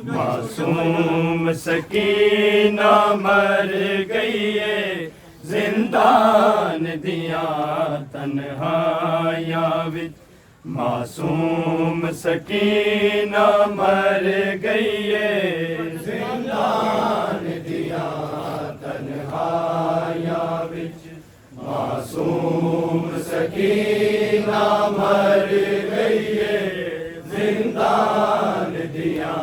मासूम सकीना मर गई है, जिंदान दिया तन्हाइयां विच। मासूम सकीना मर गई है, जिंदान दिया तन्हाइयां तन्हाइयां विच मासूम सकीना मर गई है जिंदान दिया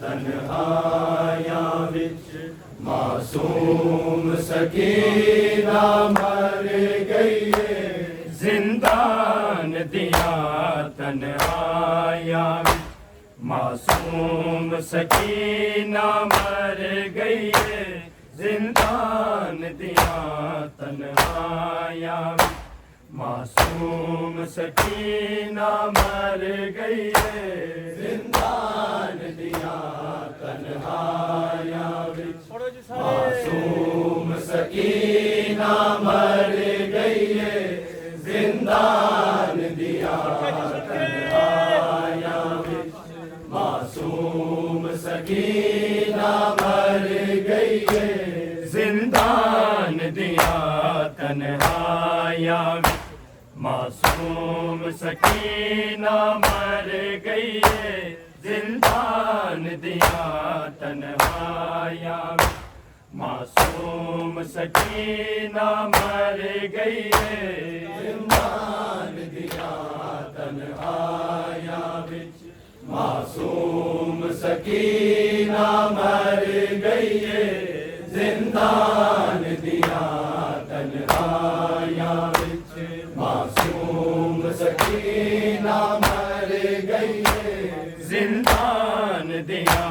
तन्हाइयां विच मासूम सकीना मर गई है जिंदान दिया तन्हाइयां विच मासूम सकीना मर गई है जिंदान दिया तन्हाइयां विच मासूम सकीना मर गई है जिंदान दिया तन्हाइयां विच मासूम सकीना मर गई है जिंदान दिया तन्हाइयां विच मासूम सकीना मर गई है जिंदान दिया तन्हाइयां विच मासूम सकीना मर गई है जिंदान दिया तन्हाइयां विच मासूम सकीना मर गई है जिंदान दिया तन्हाइयां विच मासूम सकीना मर गई है जिंदान दिया तन्हाइयां विच मासूम सकीना मर गई है जिंदान दिया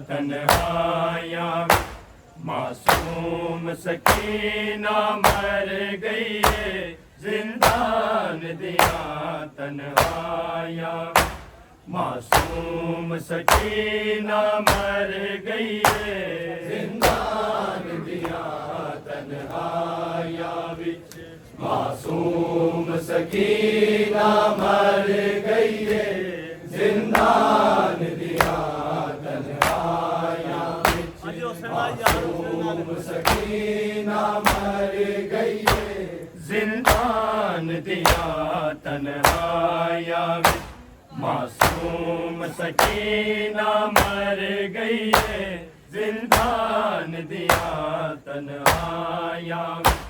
तन्हाइयां विच मासूम सकीना मर गई है जिंदान दिया तन्हाइयां मासूम सकीना मर गई है जिंदान दिया तन्हाइयां विच मासूम सकीना मर गई है जिंदान दिया तन्हाइयां विच मासूम सकीना मर गई है जिंदान दिया तन्हाइयां विच मासूम सकीना मर गई है जिंदान दिया तन्हाइयां विच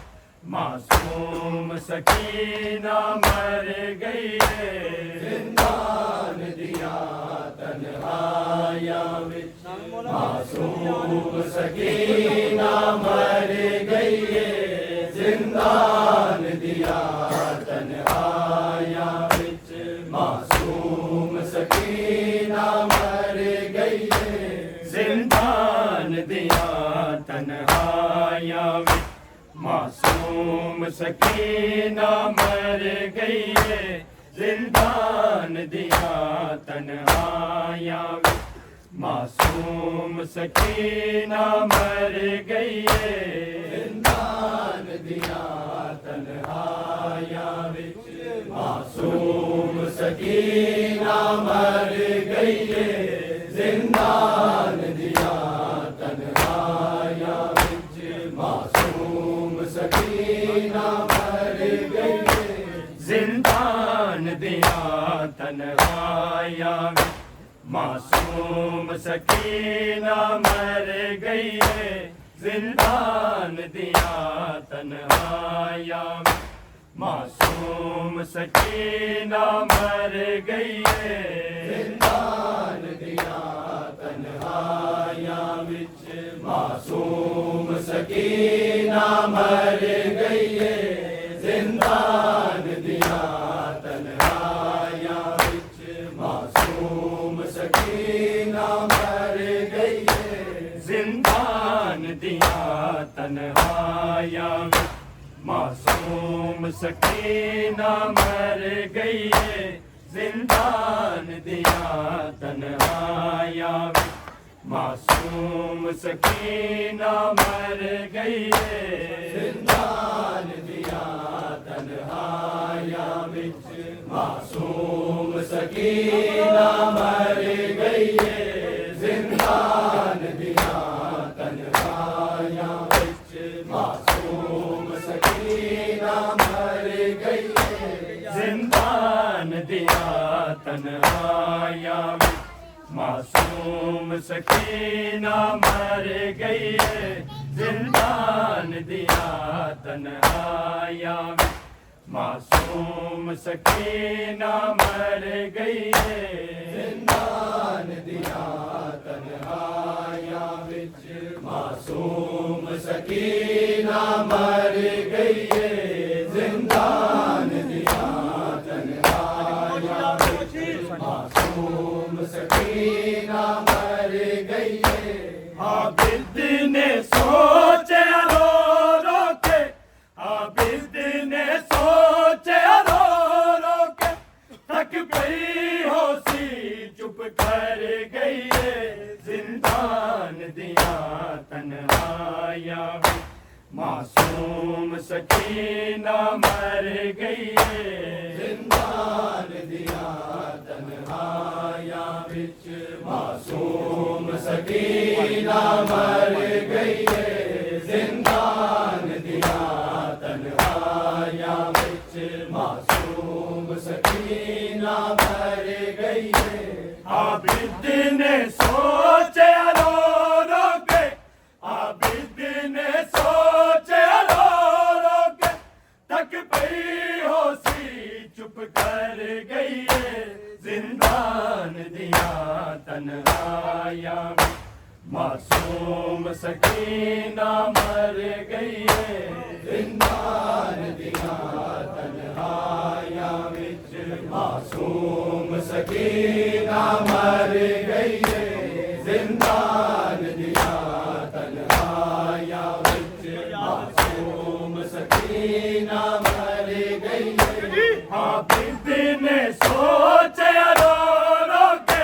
मासूम सकीना मर गई है जिंदान दिया तन्हाइयां विच मासूम सकीना मर गई है जिंदान दिया तन्हाइयां विच मासूम सकीना मर गई है जिंदान दिया तन्हाइयां विच मासूम सकीना मर गई है जिंदान दिया तन्हाइयां विच मासूम सकीना मर गई है जिंदान दिया तन्हाइयां विच मासूम सकीना मर गई है जिंदान दिया तन्हाइयां विच मासूम सकीना मर गई है जिंदान दिया तन्हाइयां विच मासूम सकीना मर गई है जिंदान दिया तन्हाइयां विच मासूम सकीना मर गई है जिंदान दिया तन्हाइयां विच मासूम सकीना मर गई है जिंदान दिया तन्हाइयां विच मासूम सकीना मर गई है जिंदान दिया तन्हाइयां विच मासूम सकीना मर गई है जिंदान दिया तन्हाइयां विच मासूम सकीना मर गई है जिंदान दिया तन्हाइयां विच मासूम सकीना मर गई है जिंदान दिया तन्हाइयां विच मासूम सकीना मर गई है जिंदान दिया तन्हाइयां विच मासूम सकीना मर गई है जिंदान दिया तन्हाइयां विच मासूम सकीना मर गई है जिंदान दिया तन्हाइयां विच मासूम सकीना मर गई है जिंदान दिया तन्हाइयां विच मासूम सकीना मर गई है आबिद ने सोचे रो रो के आबिद ने सोचे रो रो के थक गई होसी चुप कर गई है जिंदान दिया तन्हाइयां मासूम सकीना मर गई है जिंदान दिया तन्हाइयां विच मासूम सकीना मर गई है जिंदान दिया तन्हाइयां विच मासूम सकीना मर गई है आबिद ने सोचे रो रो के आबिद ने सोचे रो रो के थक गई होसी चुप कर गई है जिंदान दिया तन्हाइयां मासूम सकीना मर गई है जिंदान दिया तन्हाइयां विच मासूम सकीना मर गई है जिंदान दिया तन्हाइयां विच मासूम सकीना मर गई है आबिद ने सोचे रो रो के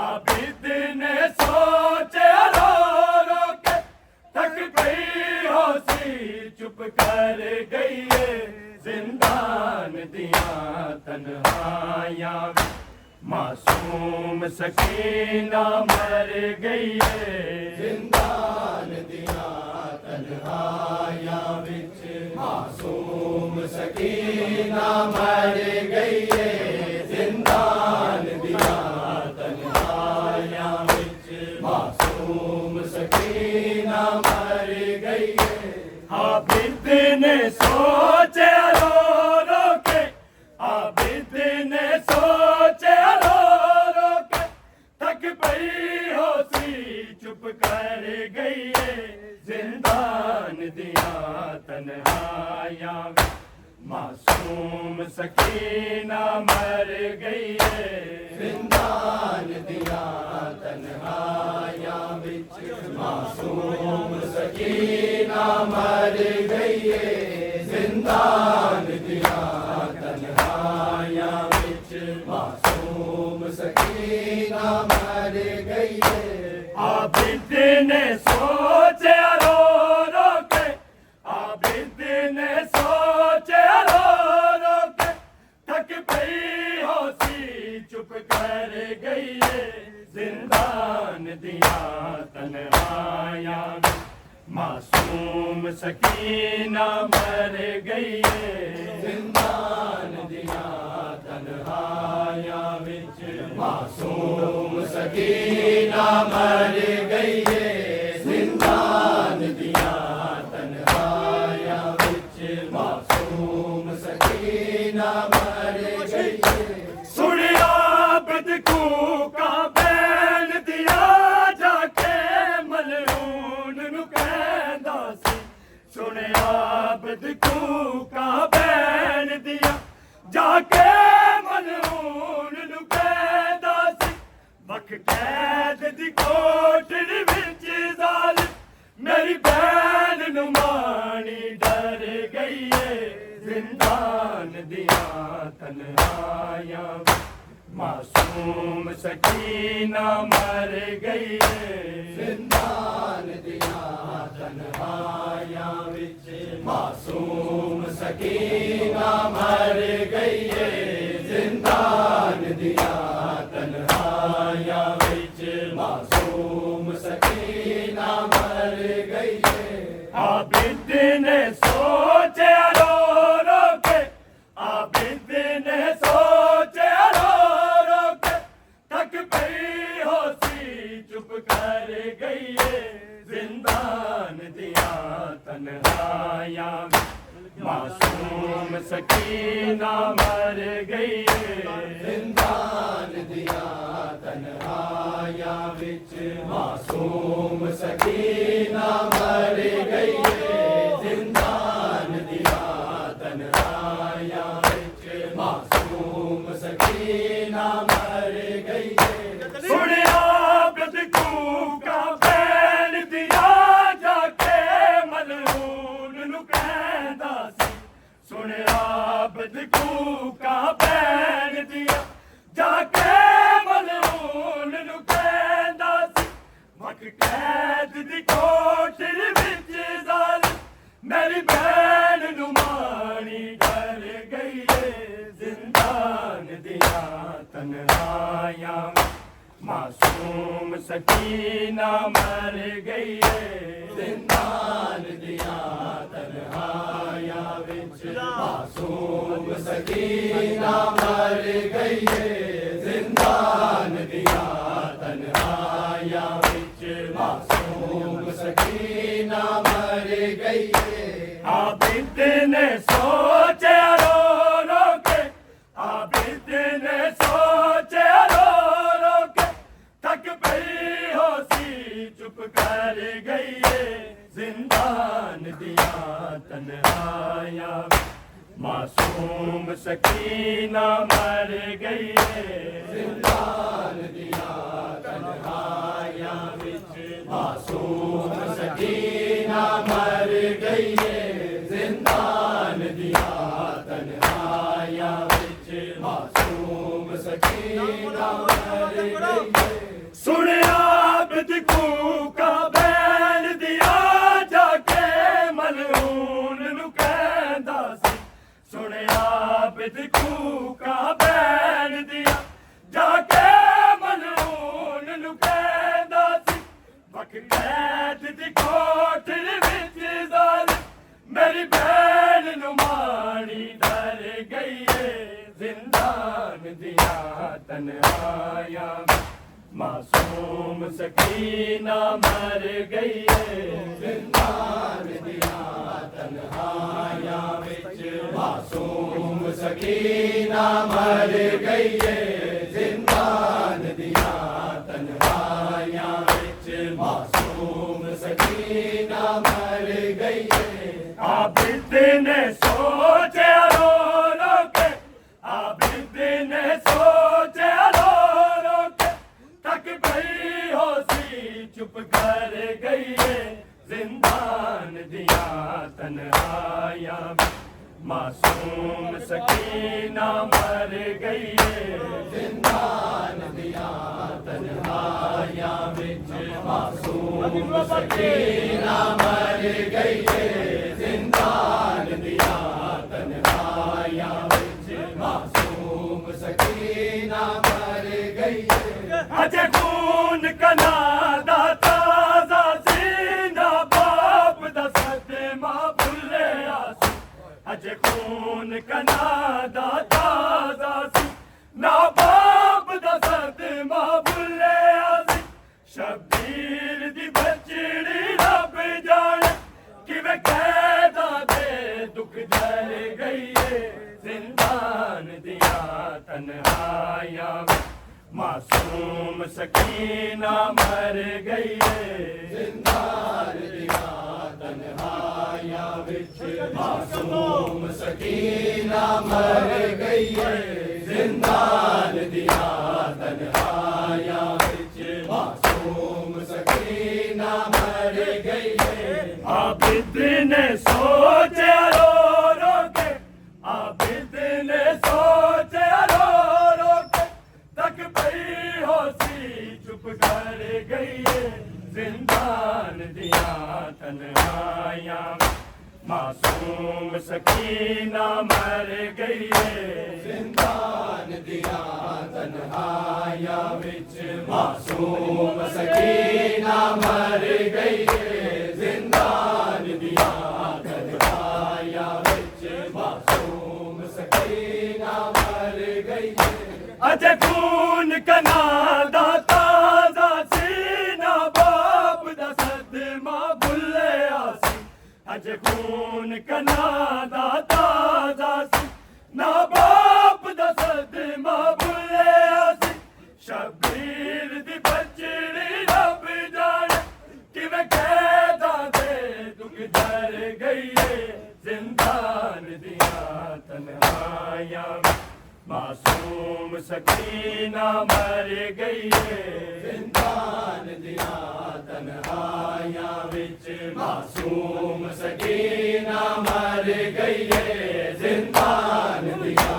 आबिद ने सोचे रो रो के थक गई होसी चुप कर गई है जिंदान दिया तन्हाइयां मासूम सकीना मर गई है जिंदान दिया तन्हाइयां विच मासूम सकीना मर गई है जिंदान दिया तन्हाइयां विच मासूम सकीना मर गई है आबिद ने सोचे रो रो के आबिद ने सोचे रो रो के थक गई होसी चुप कर गई है जिंदान दिया तन्हाइयां मासूम सकीना मर गई है जिंदान दिया तन्हाइयां विच मासूम सकीना मर गई है जिंदान दिया तन्हाइयां विच मासूम सकीना मर गई है आबिद ने सोचे रो रो के आबिद ने सोचे रो रो के थक गई होसी चुप कर गई है जिंदान दिया तन्हाइयां मासूम सकीना मर गई है जिंदान दिया तन्हाइयां विच मासूम सकीना मर गई है जिंदान दिया तन्हाइयां विच मासूम सकीना मर गई है सुनिया आबिद का बैन दिया जाके मलऊन नु कहंदा सी सुनिया आबिद का बैन दिया जाके मलऊन नु कहंदा सी वख कैद दी कोठड़ी विच जालिम मेरी बैन नु मानी डर गई है जिंदान दिया तन्हाइयां मासूम सकीना मर गई है जिंदान दिया तन्हाइयां विच मासूम सकीना मर गई है जिंदान दिया तन्हाइयां विच मासूम सकीना मर गई है आबिद ने सोचे रो रो के आबिद ने सोचे रो रो के थक गई होसी चुप कर गई है जिंदान दिया तन्हाइयां मासूम सकीना मर गई जिंदान दिया तन्हाइयां विच मासूम सकीना मर गई जिंदान दिया तन्हाइयां विच मासूम सकीना मर गई सुनिया बदकू का बैन दिया जाके मलून नु कहंदा सी सुनिया बदकू का बैन दिया जाके मलून नु कहंदा सी मक कैद दी कोठर विच जालिम मेरी बैन नु माणी डर गई जिंदान दिया तन्हाइयां मासूम सकीना मर गई जिंदान दिया तन्हाइयां विच मासूम सकीना मर गई जिंदान दिया तन्हाइयां विच मासूम सकीना मर गई आबिद ने सोचे रो रो के आबिद ने सोचे रो रो के थक पई होसी चुप कर गई जिंदान दिया तन्हाइयां मासूम सकीना मर गई जिंदान दिया तन्हाइयां विच मासूम सकीना मर गई जिंदान दिया तन्हाइयां विच मासूम सकीना मर गई सुनिया बदकू का बैन दिया जाके मलून नु कहंदा सी सुनिया बदकू का बैन दिया जाके मलून नु कहंदा सी वक कैद दी कोठर विच जालिम मेरी बैन नु माणी डर गई जिंदान दिया तन्हाइयां मासूम सकीना मर गई जिंदान दिया तन्हाइयां विच मासूम सकीना मर गई जिंदान दिया तन्हाइयां विच मासूम सकीना मर गई आबिद ने सोचे रो रो के आबिद ने सोचे रो रो के थक पई होसी चुप कर गई जिंदान दिया तन्हाइयां मासूम सकीना मर गई जिंदान दिया तन्हाइयां विच मासूम सकीना मर गई जिंदान दिया तन्हाइयां विच मासूम सकीना मर गई अजे खून कना दा ताज़ा सीना बाप दा सदमा भुलिया सी अजे खून कना दा ताज़ा सीना बाप दा सदमा भुलिया सी शबीर दी बचड़ी रब जाने किवें कैदा दे दुख जल गई जिंदान दिया तन्हाइयां मासूम सकीना मर गई जिंदान दिया तन्हाइयां विच मासूम सकीना मर गई जिंदान दिया तन्हाइयां विच मासूम सकीना मर गई आबिद ने सोचे रो रो के आबिद ने सोचे रो रो के तक पई होसी चुप कर गई जिंदान दिया तन्हाइयां मासूम सकीना मर गई जिंदान दिया तन्हाइयां विच मासूम सकीना मर गई जिंदान दिया तन्हाइयां विच मासूम सकीना मर गई अजे खून कना दा ताज़ा सीना बाप दा सदमा भुलिया सी अज खून कनादा ताजा सी ना बाप दा सदमा भुलिया सी शबीर दी बचड़ी रब जाने किवें कैदा दे दुख डर गई है जिंदान दिया तन्हाइयां मासूम सकीना मर गई है जिंदान दिया तन्हाइयां विच मासूम सकीना मर गई है जिंदान दिया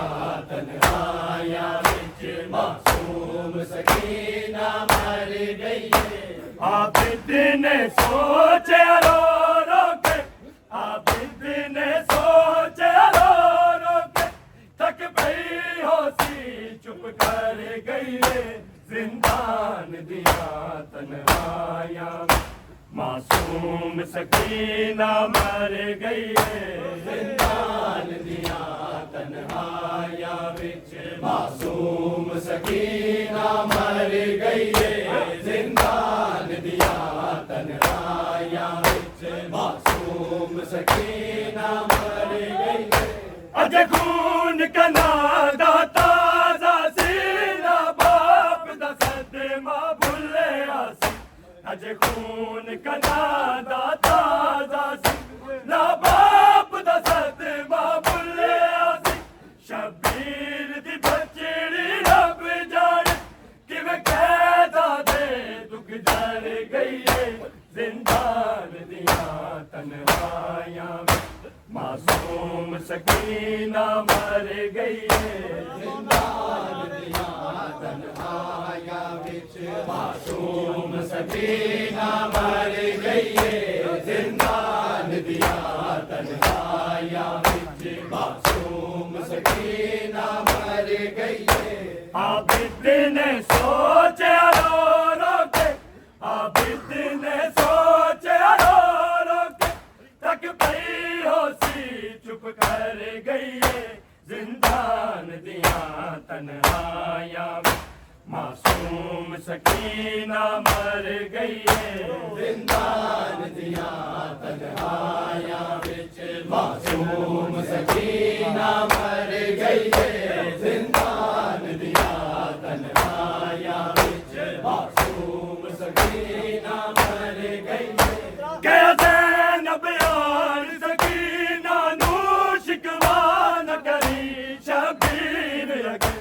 तन्हाइयां विच मासूम सकीना मर गई है आबिद ने सोचा रो रो के आबिद ने सोचा रो रो के थक पई होसी चुप कर गई है जिंदान दिया तन्हाइयां मासूम सकीना मर गई है जिंदान दिया तन्हाइयां विच मासूम सकीना मर गई है जिंदान दिया तन्हाइयां विच मासूम सकीना मर गई है अज खून कनादा ताजा सी ना बाप दा सदमा भुलिया सी अज खून कनादा ताजा सी ना बाप दा सदमा भुलिया सी शबीर दी बचड़ी रब जाने किवें कैदा दे दुख डर गई है जिंदान दिया तन्हाइयां मासूम सकीना मर गई है जिंदान दिया तन्हाइयां विच मासूम सकीना मर गई है जिंदान दिया तन्हाइयां विच मासूम सकीना मर गई है आबिद ने सोचा रो रो के आबिद ने सोचा रो रो के तक पई होसी चुप कर गई है जिंदान दिया तन्हाइयां मासूम सकीना मर गई है जिंदान दिया तन्हाइयां विच मासूम सकीना मर गई है जिंदान दिया तन्हाइयां विच मासूम सकीना मर गई है क्या ज़ैनब यार सकीना नू शिकवा न करी शबीर अगे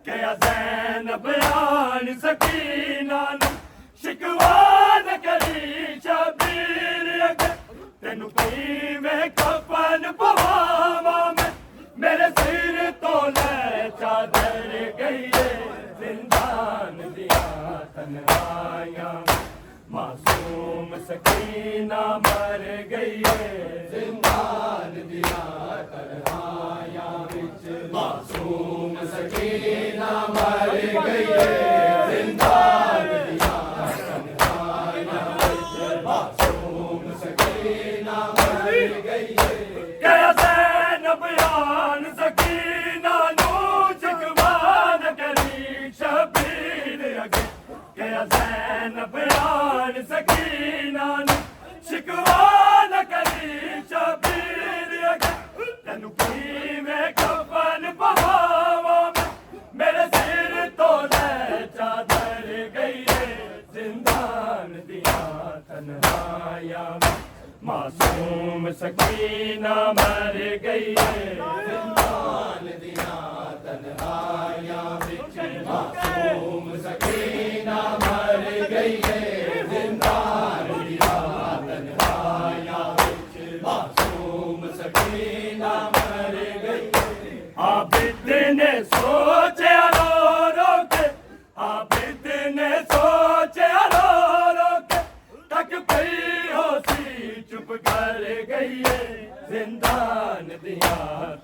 क्या ज़ैनब यार सकीना नू शिकवा न करी शबीर अगे तेनू किवें कफन पवावा मैं मेरे सिर तो ले चादर गई है जिंदान दिया तन्हाइयां मासूम सकीना मर गई है जिंदान दिया तन्हाइयां विच मासूम सकीना मर गई है जिंदान दिया तन्हाइयां विच मासूम सकीना मर गई है क्या ज़ैनब यार सकीना नू शिकवा न करी शबीर अगे क्या ज़ैनब यार सकीना नू शिकवा न करी शबीर अगे तेनू किवें कफन पवावा मैं मेरे सिर तो ले चादर गई है जिंदान दिया तन्हाइयां मासूम सकीना मर गई है जिंदान दिया तन्हाइयां विच मासूम सकीना मर गई है जिंदान दिया तन्हाइयां विच मासूम सकीना मर गई है आबिद ने सोचा रो रो के आबिद ने सोचा रो रो के तक पई होसी चुप कर गई है जिंदान दिया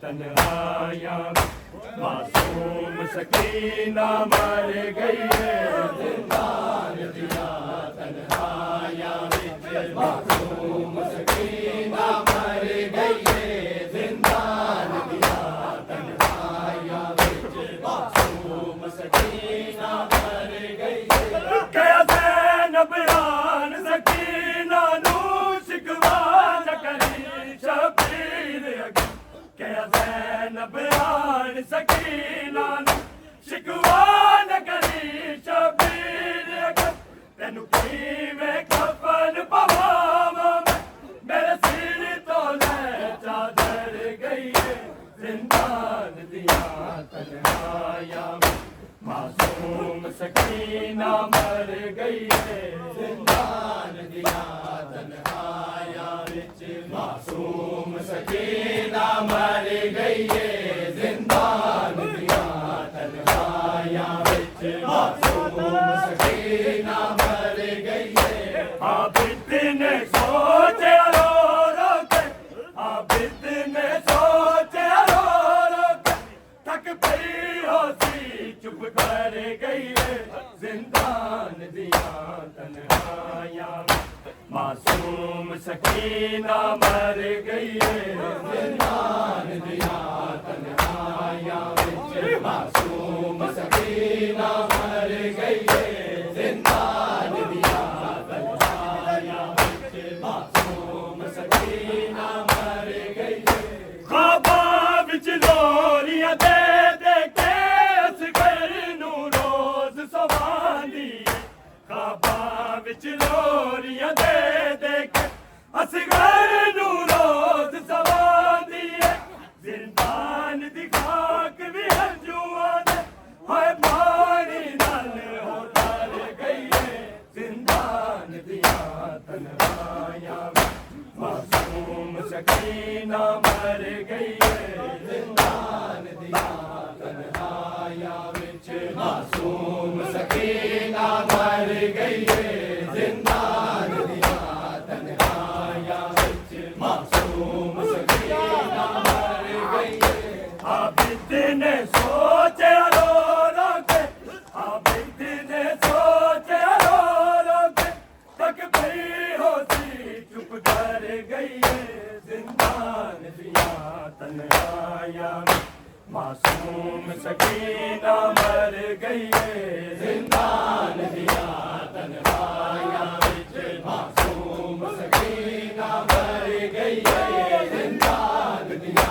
तन्हाइयां मासूम सकीना मर गई है जिंदान दिया तन्हाइयां विच मासूम सकीना मर गई है जिंदान दिया तन्हाइयां विच मासूम सकीना मर गई है क्या ज़ैनब यार सकीना नू शिकवा न करी न बयान सकीना शिकवा न करी शबीर अगर तेनू किवें कफन पवावां मेरे सिर तो ले चादर गई है जिंदान दिया तन्हाइयां मासूम सकीना मर गई है जिंदान दिया तन्हाइयां विच मासूम सकीना मर गई है जिंदान दिया तन्हाइयां विच मासूम सकीना मर गई है आबिद ने सोचे रो रो के आबिद ने सोचे रो रो के थक पई होसी चुप कर गई है जिंदान दिया तन्हाइयां मासूम सकीना मर गई है जिंदान दिया तन्हाइयां विच मासूम सकीना मर गई है जिंदान दिया तन्हाइयां विच मासूम सकीना मर गई है ख्वाबां विच लोरियां दे दे के असगर नू रोज सवांदी ख्वाबां विच लोरियां दे दे के असगर नू रोज सवांदी है जिंदान दी खाक भी हंजुआं दे हाय पानी नाल हो तर गई है जिंदान दिया तन्हाइयां मासूम सकीना मर गई है जिंदान दिया तन्हाइयां विच मासूम सकीना मर गई है जिंदान दिया तन्हाइयां विच मासूम सकीना मर गई है आबिद ने सोचे रो रो के आबिद ने सोचे रो रो के तक पई होसी चुप कर गई है जिंदान दिया तन्हाइयां मासूम सकीना मर गई है जिंदान दिया तन्हाइयां विच मासूम सकीना मर गई है जिंदान दिया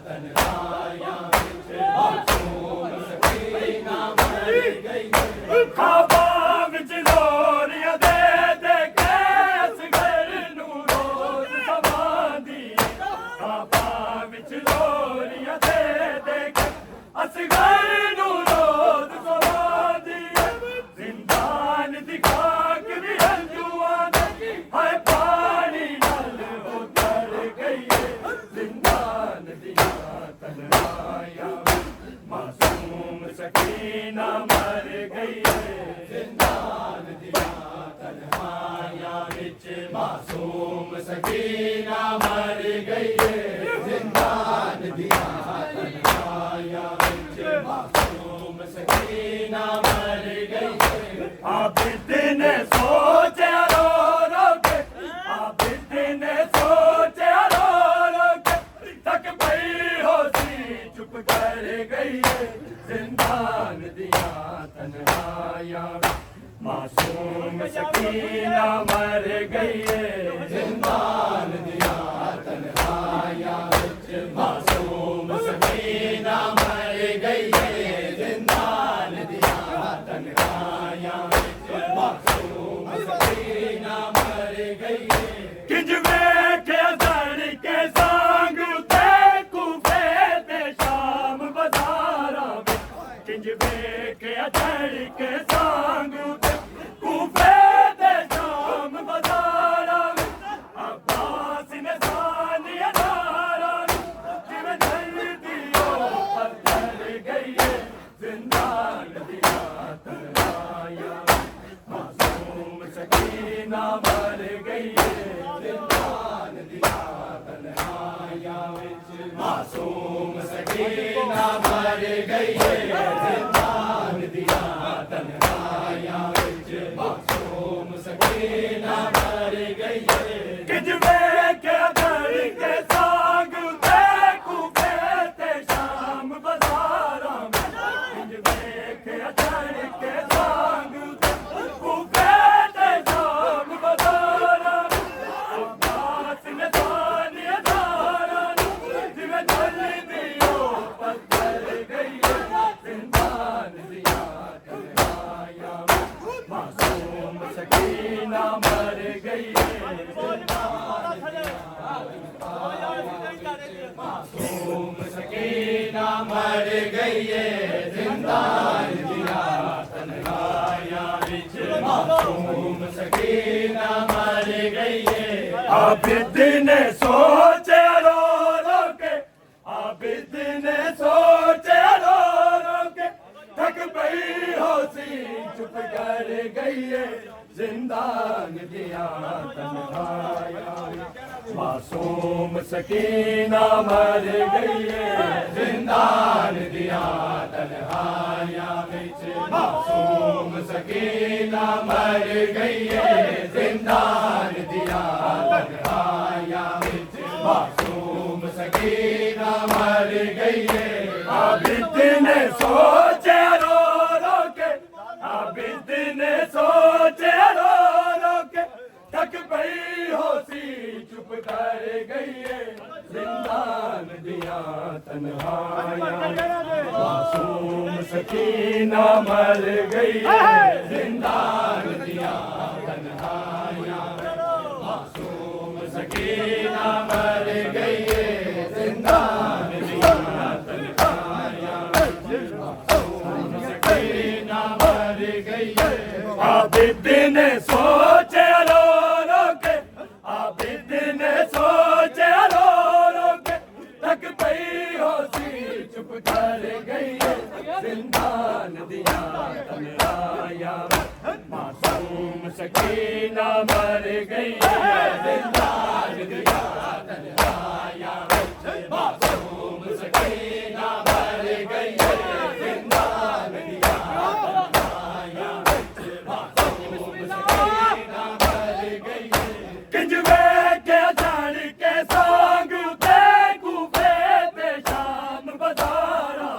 तन्हाइयां विच मासूम सकीना मर गई है ख्वाबां विच लोरियां दे दे के असगर नू रोज सवांदी ख्वाबां विच लोरियां दे दे के असगर नू रोज सवांदी जिंदान दी खाक भी हंजुआं दे हाय पानी नाल हो तर गई है जिंदान दिया तन्हाइयां मासूम सकीना मर गई है जिंदान दिया तन्हाइयां विच मासूम सकीना मर गई है जिंदान दिया तन्हाइयां विच मासूम सकीना मर गई है आबिद ने सोचे रो रो के आबिद ने सोचे रो रो के तक पई होसी चुप कर गई है जिंदान दिया तन्हाइयां मासूम सकीना मर गई है जिंदान दिया तन्हाइयां विच मासूम सकीना मर गई है जिंदान दिया तन्हाइयां विच मासूम सकीना मर गई है किंज वेख्या धड़ के सांग ते कूफे ते शाम बाजारां विच किंज वेख्या धड़ के सांग ते कूफे ते शाम बाजारां विच अब्बास ने सानिया दारां जिवें धरती पत्थर गई है जिंदान दिया तन्हाइयां मासूम सकीना मर गई है जिंदान दिया तन्हाइयां विच मासूम सकीना मर गई है जिंदान दिया तन्हाइयां विच मासूम सकीना मर गई है किंज वेख्या धड़ के सांग ते कूफे ते शाम बाजारां किंज वेख्या धड़ के सांग ते कूफे ते शाम बाजारां अब्बास ने सानिया दारां जिवें धरती मासूम सकीना मर गई है जिंदान दिया तन्हाइयां विच मासूम सकीना मर गई है आबिद ने सोचे रो रो के आबिद ने सोचे रो रो के थक पई होसी चुप कर गई है जिंदान दिया तन्हाइयां मासूम सकीना मर गई है जिंदान दिया तन्हाइयां विच मासूम सकीना मर गई है जिंदान दिया तन्हाइयां विच मासूम सकीना मर गई है आबिद ने सोचे रो रो के आबिद ने सोचे रो रो के थक पई होसी चुप कर गई है जिंदान दिया तन्हाइयां मासूम सकीना मर गई है जिंदान दिया तन्हाइयां मासूम सकीना मर गई है जिंदान दिया तन्हाइयां मासूम सकीना मर गई है आबिद ने सोचे रो रो के आबिद ने सोचे रो रो के थक पई होसी चुप कर गई है जिंदान दिया तन्हाइयां मासूम सकीना मर गई है जिंदान दिया तन्हाइयां मासूम सकीना मर गई है जिंदान दिया तन्हाइयां मासूम सकीना मर गई है किंज के जान के सांग उते कूफे ते शाम बाजारा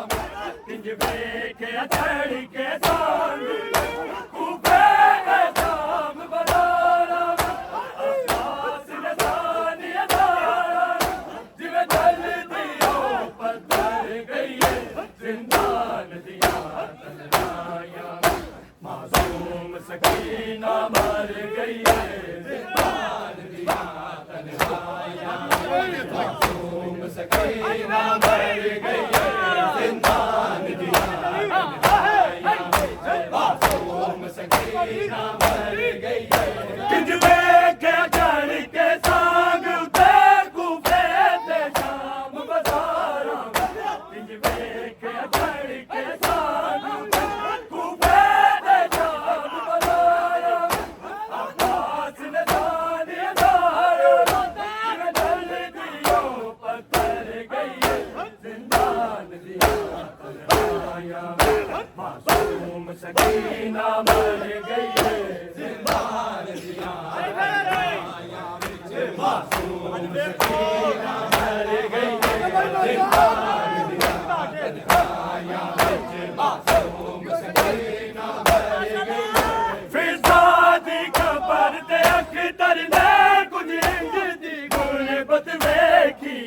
किंज के चढ़ के सांग कूफे ते शाम बाजारा आकाश ने सानी अदारा जिवे जलदी हो पत्थर गई है जिंदान दिया तन्हाइयां मासूम सकीना मर गई है जिंदान दिया तन्हाइयां मासूम सकीना मर गई है जिंदान दिया तन्हाइयां मासूम सकीना मर गई है किंज के चढ़ के सांग उते कूफे ते शाम बाजारा किंज के चढ़ के सांग उते कूफे ते शाम बाजारा आकाश ने सानी अदारा जिवे जलदी हो पत्थर गई है जिंदान दिया तन्हाइयां मासूम सकीना मर गई है जिंदान दिया तन्हाइयां विच मासूम सकीना मर गई है जिंदान दिया तन्हाइयां विच मासूम सकीना मर गई है फिजादी खबर ते अख्तर ने कुछ इंज दी गुरबत वेखी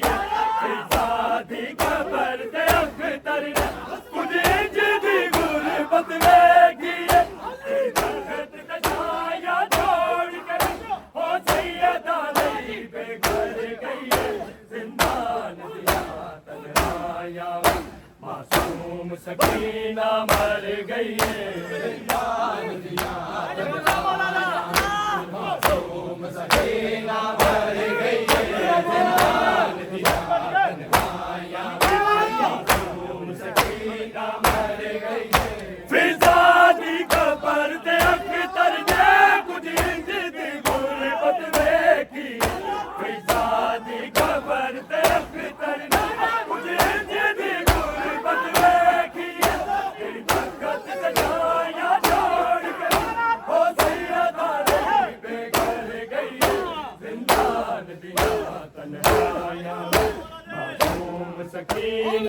फिजादी खबर ते अख्तर ने कुछ इंज दी गुरबत वेखी तखत ते छाया छोड़ के हो सैयदा नहीं बेघर गई है जिंदान दिया तन्हाइयां मासूम सकीना मर गई है जिंदान दिया तन्हाइयां मासूम सकीना मर गई है जिंदान दिया तन्हाइयां मासूम सकीना मर गई है फिजादी खबर ते अख्तर ने कुछ इंज दी गुरबत वेखी फिजादी खबर ते अख्तर ने कुछ इंज दी गुरबत वेखी तखत ते छाया छोड़ के हो सैयदा नहीं बेघर गई है जिंदान दिया तन्हाइयां मासूम सकीना